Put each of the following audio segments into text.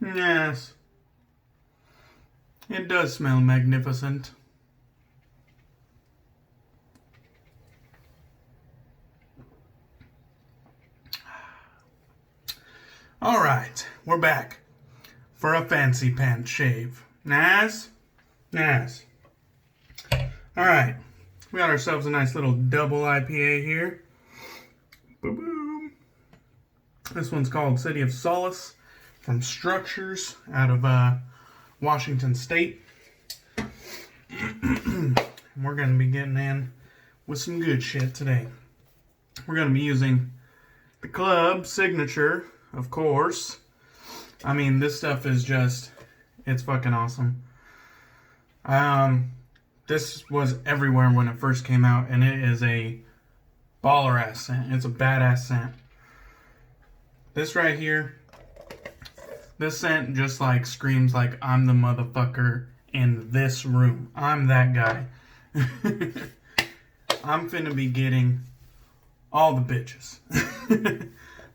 Yes. It does smell magnificent. Alright, we're back for a fancy pants shave. Nice? Nice. Alright, we got ourselves a nice little double IPA here. Boom. This one's called City of Solace from Structures out of Washington State. We're going to be getting in with some good shit today. We're going to be using the Club Signature, of course. I mean, this stuff is just, it's fucking awesome. This was everywhere when it first came out, and it is a baller ass scent. It's a badass scent. This right here, this scent just like screams like I'm the motherfucker in this room. I'm that guy. I'm finna be getting all the bitches.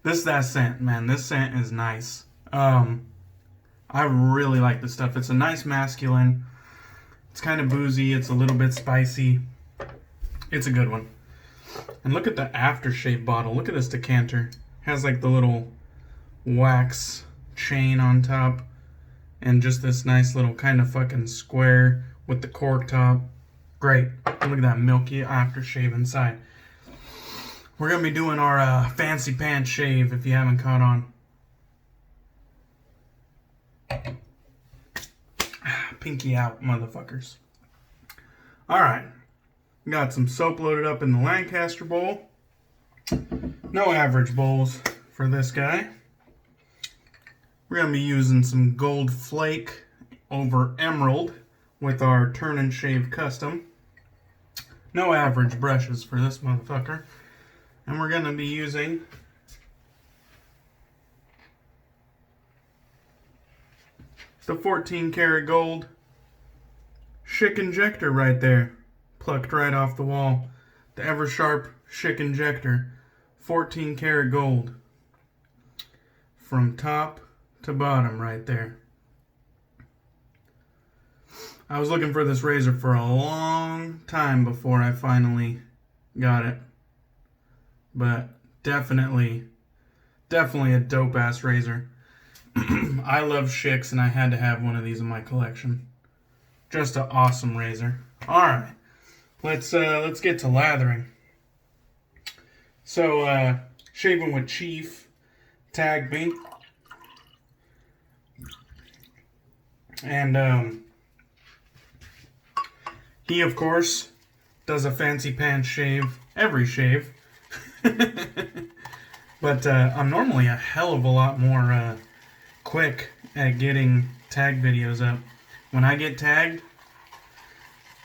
That scent, man. This scent is nice. I really like this stuff. It's a nice masculine. It's kind of boozy. It's a little bit spicy. It's a good one. And look at the aftershave bottle. Look at this decanter. It has like the little wax chain on top. And just this nice little kind of fucking square with the cork top. Great. And look at that milky aftershave inside. We're going to be doing our fancy pants shave if you haven't caught on. Pinky out, motherfuckers. Alright. Got some soap loaded up in the Lancaster bowl. No average bowls for this guy. We're going to be using some Gold Flake over Emerald with our Turn and Shave Custom. No average brushes for this motherfucker. And we're going to be using the 14 karat gold Schick Injector right there. Plucked right off the wall. The ever sharp Schick Injector. 14 karat gold. From top to bottom right there. I was looking for this razor for a long time before I finally got it. But definitely a dope ass razor. I love Schicks and I had to have one of these in my collection. Just an awesome razor. Alright. Let's get to lathering. So shaving with Chief tagged me. And he of course does a fancy pants shave every shave. But I'm normally a hell of a lot more quick at getting tag videos up. When I get tagged,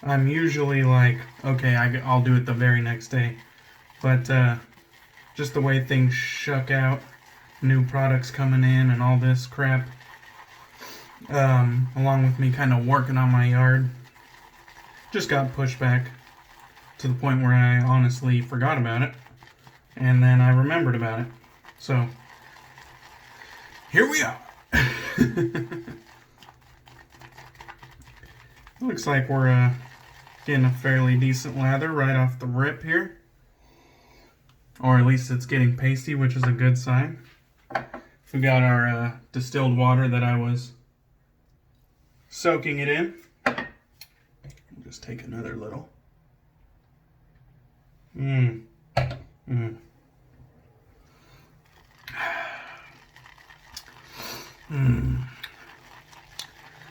I'm usually like, okay, I'll do it the very next day. But just the way things shuck out, new products coming in and all this crap, along with me kind of working on my yard, just got pushed back to the point where I honestly forgot about it. And then I remembered about it. So, here we are. Looks like we're getting a fairly decent lather right off the rip here. Or at least it's getting pasty, which is a good sign. We got our distilled water that I was soaking it in. I'll just take another little.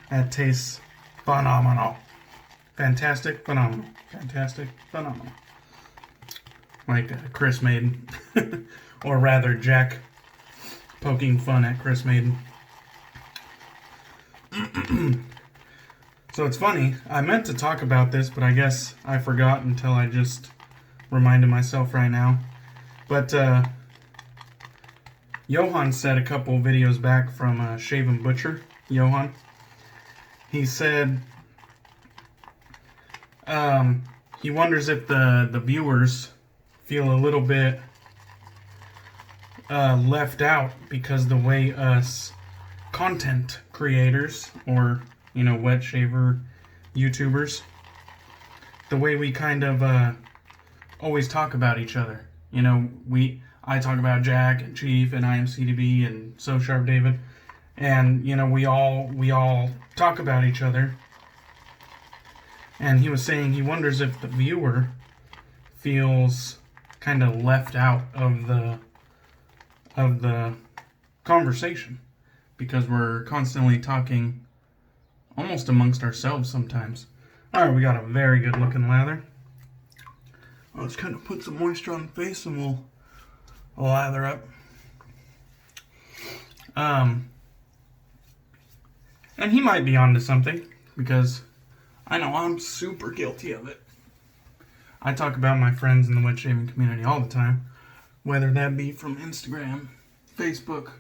That tastes phenomenal. Fantastic, phenomenal. Fantastic, phenomenal. Like Chris Maiden. Or rather, Jack poking fun at Chris Maiden. So it's funny, I meant to talk about this, but I guess I forgot until I just reminded myself right now. But Johan said a couple videos back from Shaven Butcher, Johan. He said he wonders if the viewers feel a little bit left out because the way us content creators or, wet shaver YouTubers, the way we kind of always talk about each other. I talk about Jack and Chief and IMCDB and So Sharp David, and we all talk about each other. And he was saying he wonders if the viewer feels kind of left out of the conversation, because we're constantly talking almost amongst ourselves sometimes. All right, we got a very good looking lather. Let's kind of put some moisture on the face and we'll lather up. And he might be onto something, because I know I'm super guilty of it. I talk about my friends in the wet shaving community all the time, whether that be from Instagram, Facebook,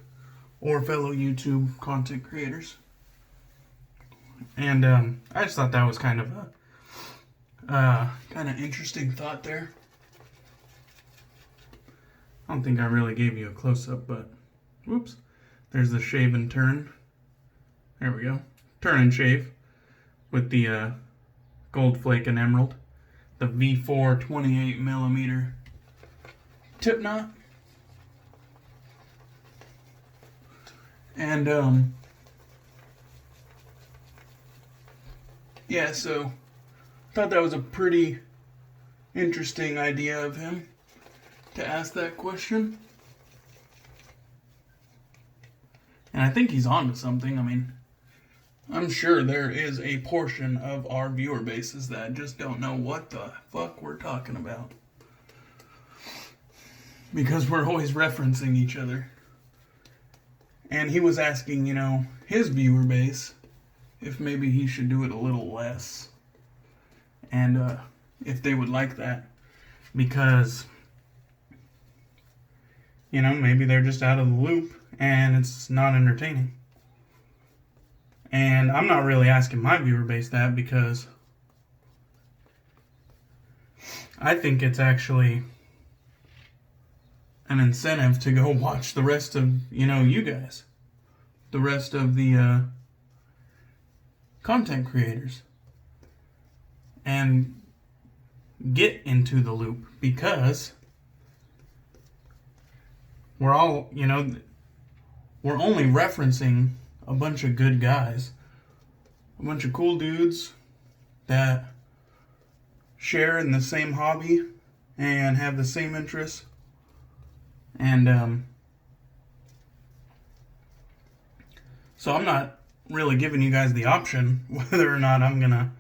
or fellow YouTube content creators. And I just thought that was kind of a interesting thought there. I don't think I really gave you a close-up, but whoops. There's the shave and turn. There we go. Turn and shave with the gold flake and emerald. The V4 28mm tip knot. And yeah, so I thought that was a pretty interesting idea of him to ask that question. And I think he's on to something. I mean, I'm sure there is a portion of our viewer bases that just don't know what the fuck we're talking about, because we're always referencing each other. And he was asking, his viewer base if maybe he should do it a little less. And if they would like that. Because, maybe they're just out of the loop and it's not entertaining. And I'm not really asking my viewer base that, because I think it's actually an incentive to go watch the rest of, you guys. The rest of the content creators. And get into the loop, because we're all, we're only referencing a bunch of good guys, a bunch of cool dudes that share in the same hobby and have the same interests. And so I'm not really giving you guys the option whether or not I'm gonna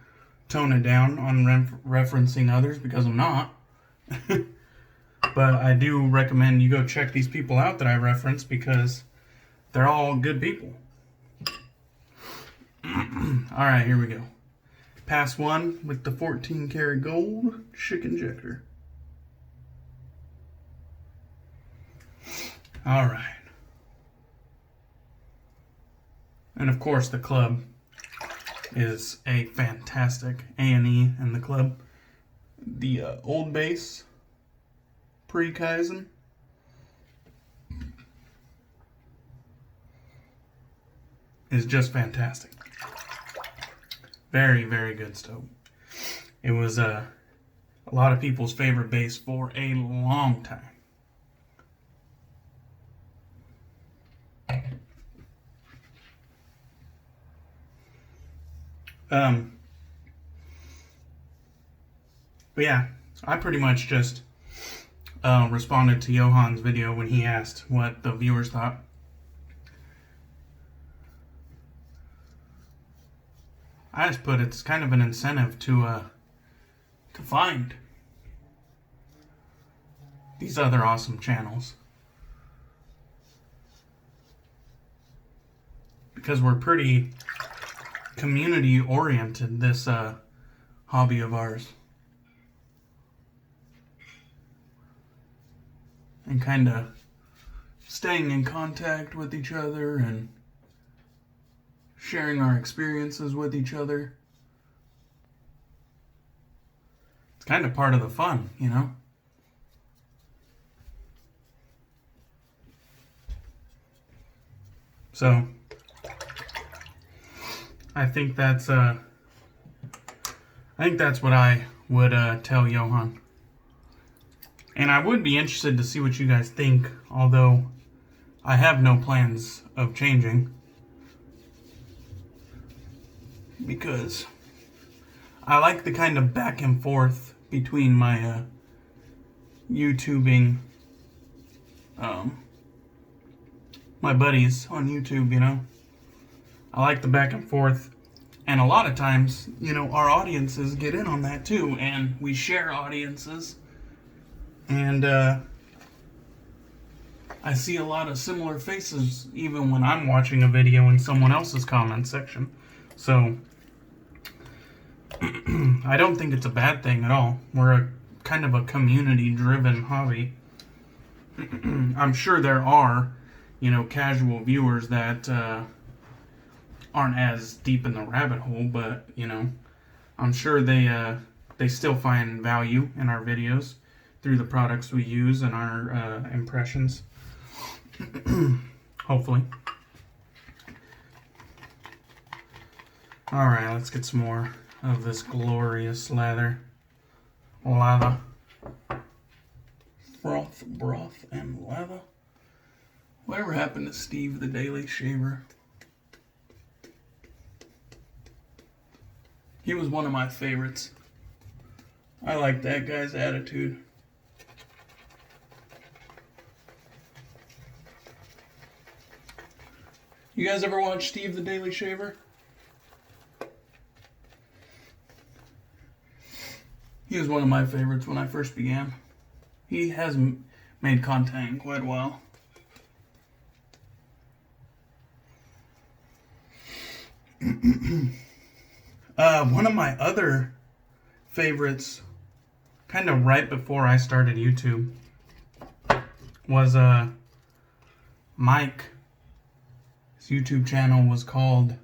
tone it down on referencing others, because I'm not. But I do recommend you go check these people out that I reference, because they're all good people. Alright, here we go. Pass 1 with the 14 karat gold Schick Injector. Alright. And of course the club is a fantastic A&E in the club. The Old Base Pre-Kaizen. Is just fantastic. Very, very good stove. It was a lot of people's favorite base for a long time. But yeah, I pretty much just responded to Johan's video when he asked what the viewers thought. I just put it's kind of an incentive to find these other awesome channels, because we're pretty community oriented, this hobby of ours, and kind of staying in contact with each other and sharing our experiences with each other. It's kind of part of the fun, So, I think that's what I would tell Johan. And I would be interested to see what you guys think, although I have no plans of changing. Because I like the kind of back and forth between my YouTubing, my buddies on YouTube, you know. I like the back and forth. And a lot of times, you know, our audiences get in on that too. And we share audiences. And I see a lot of similar faces even when I'm watching a video in someone else's comment section. So I don't think it's a bad thing at all. We're a kind of a community-driven hobby. I'm sure there are, you know, casual viewers that aren't as deep in the rabbit hole, but, you know, I'm sure they still find value in our videos through the products we use and our impressions. Hopefully. Alright, let's get some more of this glorious lather. Froth, broth, and lather. Whatever happened to Steve the Daily Shaver? He was one of my favorites. I like that guy's attitude. You guys ever watch Steve the Daily Shaver? He was one of my favorites when I first began. He hasn't made content in quite a while. One of my other favorites, kind of right before I started YouTube, was Mike. His YouTube channel was called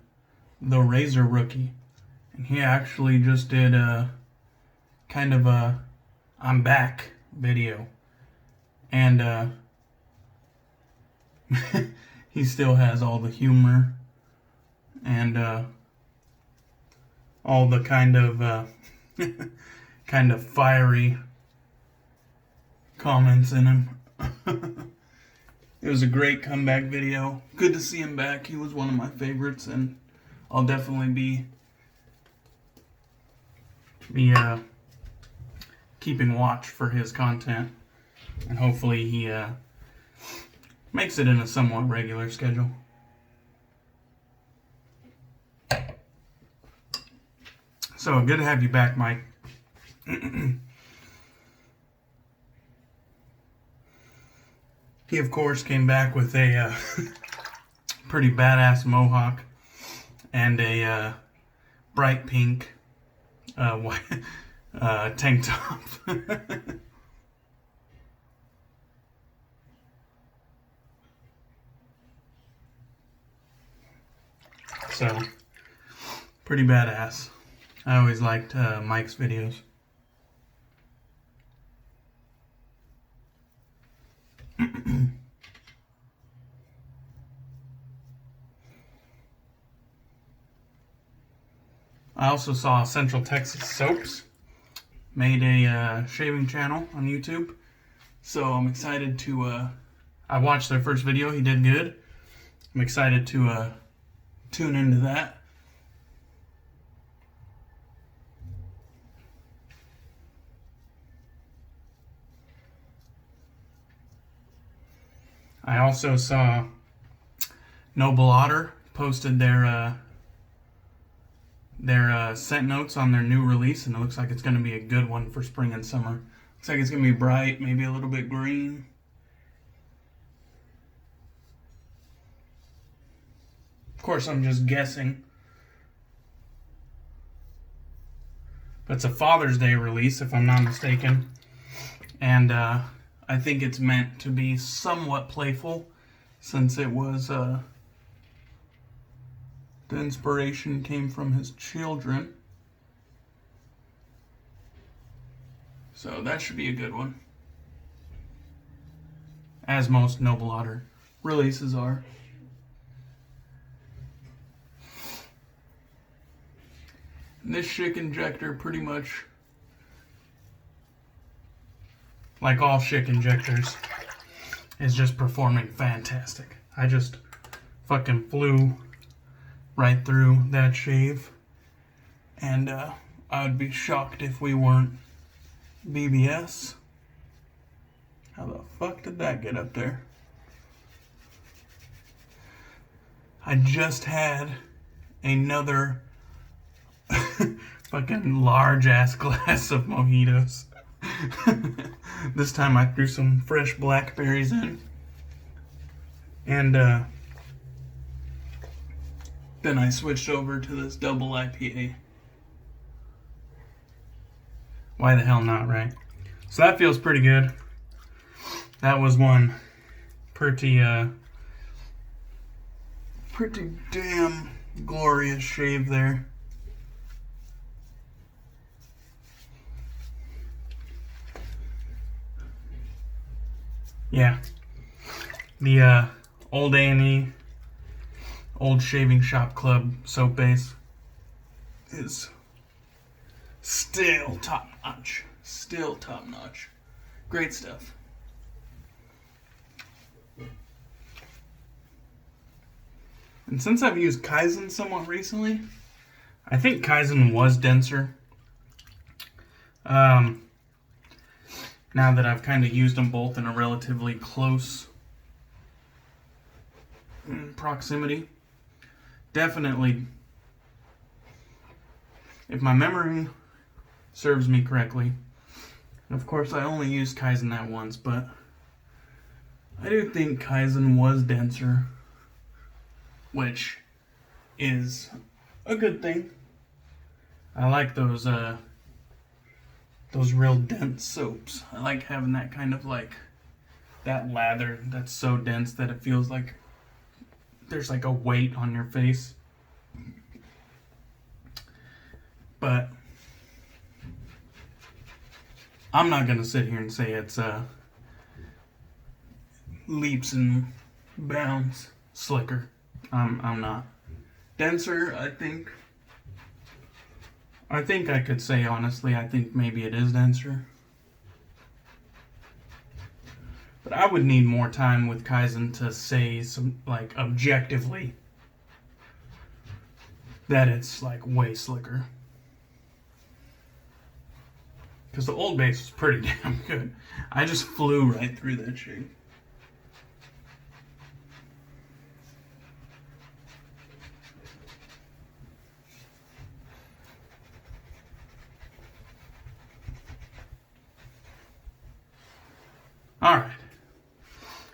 The Razor Rookie. And he actually just did kind of a I'm back video. And he still has all the humor and all the kind of fiery comments in him. It was a great comeback video. Good to see him back. He was one of my favorites, and I'll definitely be keeping watch for his content, and hopefully he makes it in a somewhat regular schedule. So good to have you back, Mike. He, of course, came back with a pretty badass mohawk and a bright pink tank top. So, pretty badass. I always liked Mike's videos. I also saw Central Texas Soaps made a shaving channel on YouTube, so I'm excited to I watched their first video. He did good. I'm excited to tune into that. I also saw Noble Otter posted their scent notes on their new release, and it looks like it's going to be a good one for spring and summer. Looks like it's going to be bright, maybe a little bit green. Of course, I'm just guessing. But it's a Father's Day release, if I'm not mistaken. And I think it's meant to be somewhat playful, since it was the inspiration came from his children. So that should be a good one, as most Noble Otter releases are. This Schick Injector, pretty much, like all Schick Injectors, is just performing fantastic. I just fucking flew right through that shave, and I would be shocked if we weren't BBS. How the fuck did that get up there? I just had another fucking large ass glass of mojitos. This time I threw some fresh blackberries in. And then I switched over to this double IPA. Why the hell not, right? So that feels pretty good. That was one pretty damn glorious shave there. Yeah. The Old A&E, Old Shaving Shop Club soap base is still top notch. Still top notch. Great stuff. And since I've used Kaizen somewhat recently, I think Kaizen was denser. Now that I've kind of used them both in a relatively close proximity. Definitely, if my memory serves me correctly, and of course I only used Kaizen that once, but I do think Kaizen was denser, which is a good thing. I like those real dense soaps. I like having that kind of like, that lather that's so dense that it feels like there's like a weight on your face. But I'm not gonna sit here and say it's leaps and bounds slicker. I'm not. Denser, I think I could say honestly, I think maybe it is denser. But I would need more time with Kaizen to say some, like, objectively that it's like way slicker. Because the old base was pretty damn good. I just flew right through that shit. Alright.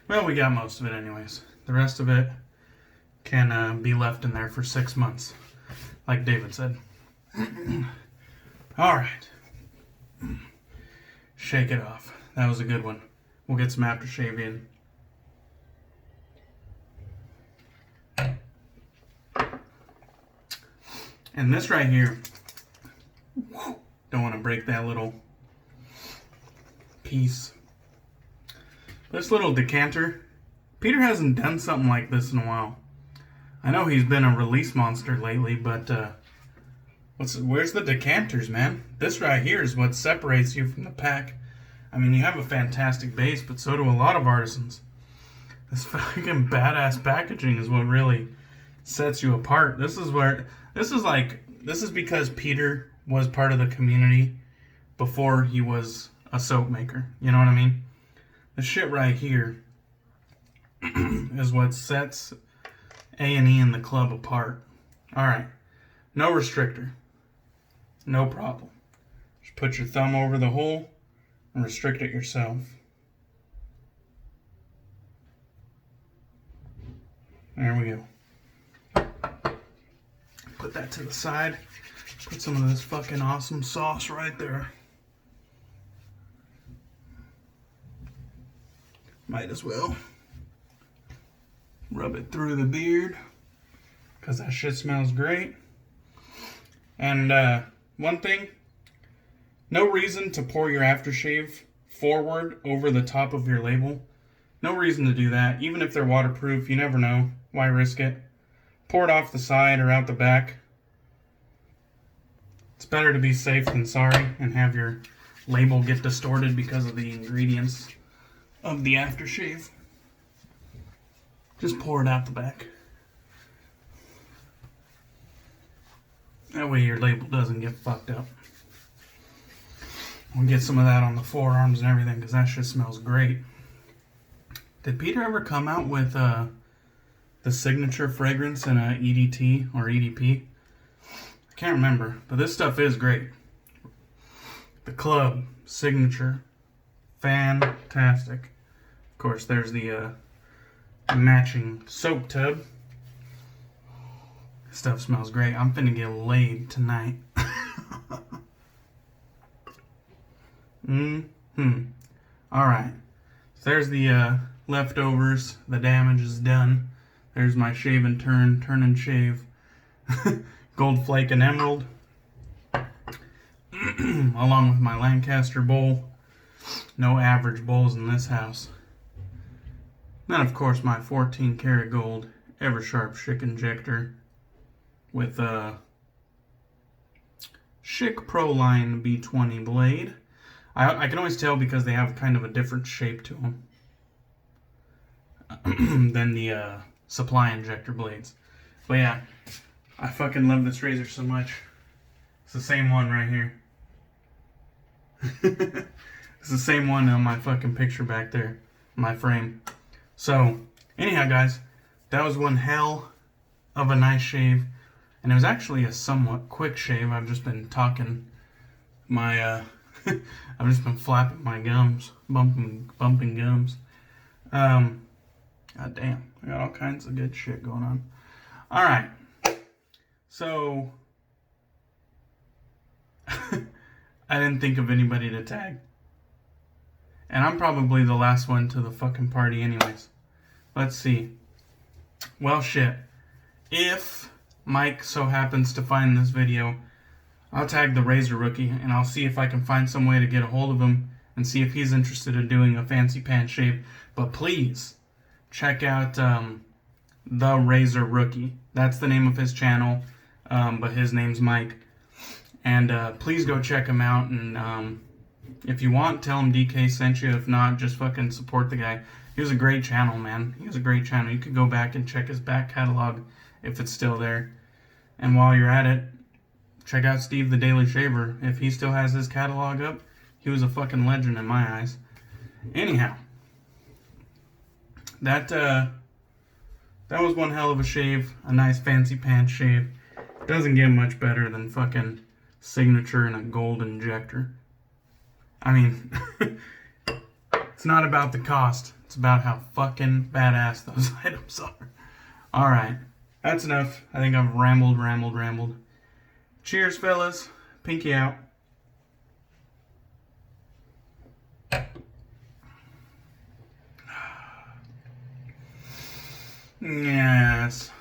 Well, we got most of it anyways. The rest of it can be left in there for 6 months, like David said. Alright. Shake it off. That was a good one. We'll get some aftershave in. And this right here, don't want to break that little piece. This little decanter, Peter hasn't done something like this in a while. I know he's been a release monster lately, but where's the decanters, man? This right here is what separates you from the pack. I mean, you have a fantastic base, but so do a lot of artisans. This fucking badass packaging is what really sets you apart. This is because Peter was part of the community before he was a soap maker. You know what I mean? The shit right here is what sets A&E and the club apart. Alright. No restrictor. No problem. Just put your thumb over the hole and restrict it yourself. There we go. Put that to the side. Put some of this fucking awesome sauce right there. Might as well rub it through the beard, because that shit smells great. And one thing, no reason to pour your aftershave forward over the top of your label. No reason to do that. Even if they're waterproof, you never know. Why risk it? Pour it off the side or out the back. It's better to be safe than sorry and have your label get distorted because of the ingredients of the aftershave. Just pour it out the back. That way your label doesn't get fucked up. We'll get some of that on the forearms and everything because that shit smells great. Did Peter ever come out with the signature fragrance in a EDT or EDP? I can't remember, but this stuff is great. The Club signature, fantastic. Of course, there's the matching soap tub. Stuff smells great. I'm finna get laid tonight. Alright. So there's the leftovers. The damage is done. There's my shave and turn and shave. Gold flake and emerald. Along with my Lancaster bowl. No average bowls in this house. Then of course my 14 karat gold ever sharp Schick Injector with a Schick Proline B20 blade. I can always tell because they have kind of a different shape to them than the supply injector blades. But yeah, I fucking love this razor so much. It's the same one right here. It's the same one on my fucking picture back there, my frame. So, anyhow guys, that was one hell of a nice shave. And it was actually a somewhat quick shave. I've just been talking my, I've just been flapping my gums, bumping gums. God damn, I got all kinds of good shit going on. Alright, so, I didn't think of anybody to tag. And I'm probably the last one to the fucking party anyways. Let's see. Well, shit. If Mike so happens to find this video, I'll tag the Razor Rookie and I'll see if I can find some way to get a hold of him and see if he's interested in doing a fancy pants shave. But please check out the Razor Rookie. That's the name of his channel, but his name's Mike. And please go check him out, and if you want, tell him DK sent you. If not, just fucking support the guy. He was a great channel, man. He was a great channel. You could go back and check his back catalog if it's still there. And while you're at it, check out Steve the Daily Shaver. If he still has his catalog up, he was a fucking legend in my eyes. Anyhow, that was one hell of a shave. A nice fancy pants shave. Doesn't get much better than fucking signature and a gold injector. I mean, it's not about the cost. It's about how fucking badass those items are. Alright, that's enough. I think I've rambled. Cheers, fellas. Pinky out. Yes.